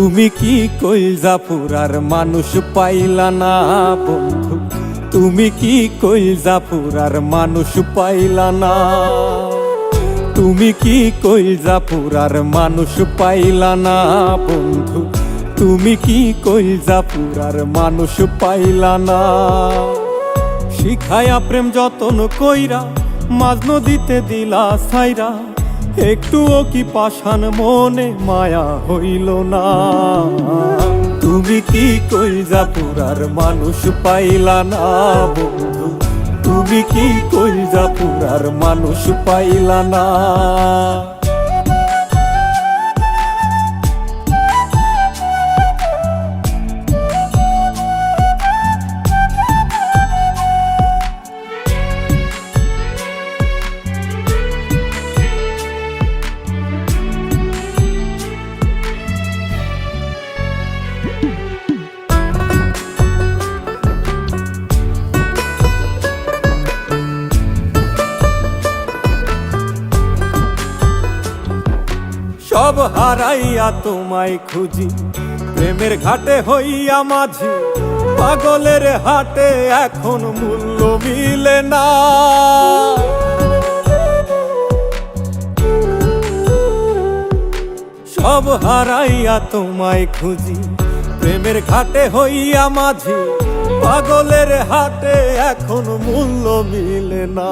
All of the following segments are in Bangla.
তুমি কি কইলজাপুরার মানুষ পাইলা না বন্ধু, তুমি কি কইলজাপুরার মানুষ পাইলা না, তুমি কি কইলজাপুরার মানুষ পাইলা না বন্ধু, তুমি কি কইলজাপুরার মানুষ পাইলা না। শিখায়া প্রেম যতন কইরা মাঝ নদীতে দিলা সাইরা, একটুও কি পাষাণ মনে মায়া হইল না। তুমি কি কইলজাপুরার মানুষ পাইলা না বন্ধু, তুমি কি কইলজাপুরার মানুষ পাইলা না। সব হারাইয়া তোমায় খুঁজি, প্রেমের ঘাটে হইয়া মাঝি, পাগলের হাটে এখন মূল্য মিলে না। সব হারাইয়া তোমায় খুঁজি, প্রেমের ঘাটে হইয়া মাঝি, পাগলের হাটে এখন মূল্য মিলে না।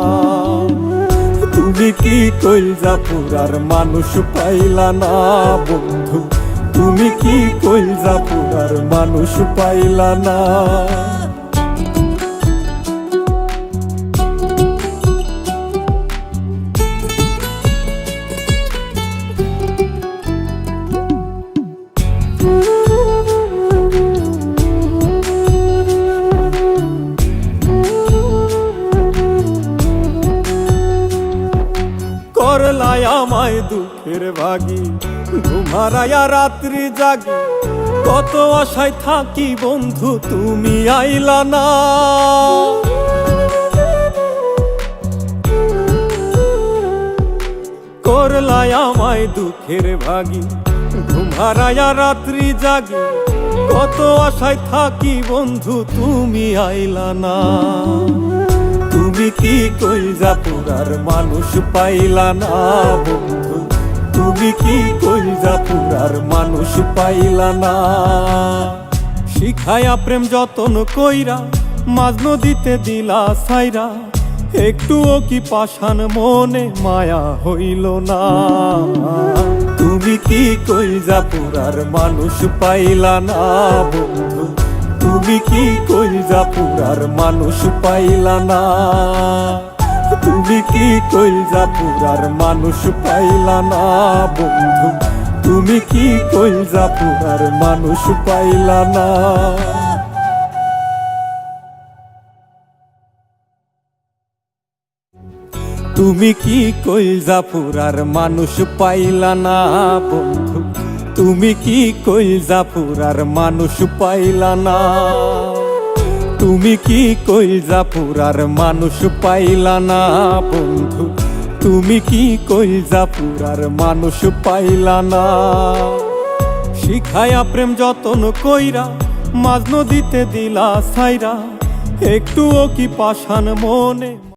তুমি কি কইলজাপুরার মানুষ পাইলা না বন্ধু, তুমি কি কইলজাপুরার মানুষ পাইলা না। করলাই আমায় দুঃখের ভাগী, ঘুমারায়া রাত্রি জাগি, কত আশায় থাকি বন্ধু তুমি আইলা না। করলাই আমায় দুঃখের ভাগী, ঘুমারায়া রাত্রি জাগি, কত আশায় থাকি বন্ধু তুমি আইলা না। তুমি কি কইলজাপুরার মানুষ পাইলা না বন্ধু, তুমি কি কইলজাপুরার মানুষ পাইলা না। শিখায়া প্রেম যতন কইরা মাঝ নদীতে দিলা সাইরা, একটুও কি পাষাণ মনে মায়া হইল না। তুমি কি কইলজাপুরার মানুষ পাইলা না বন্ধু, তুমি কি কইলজাপুরার মানুষ পাইলা না। তুমি কি কইলজাপুরার মানুষ পাইলা না বন্ধু, তুমি কি কইলজাপুরার মানুষ পাইলা না। তুমি কি কইলজাপুরার মানুষ পাইলা না বন্ধু, তুমি কি কইলজাপুরার মানুষ পাইলা না। তুমি কি কইলজাপুরার মানুষ পাইলা না বন্ধু, তুমি কি কইলজাপুরার মানুষ পাইলা না। শিখায়া প্রেম যতন কইরা মাঝ নদীতে দিলা সাইরা, একটুও কি পাষাণ মনে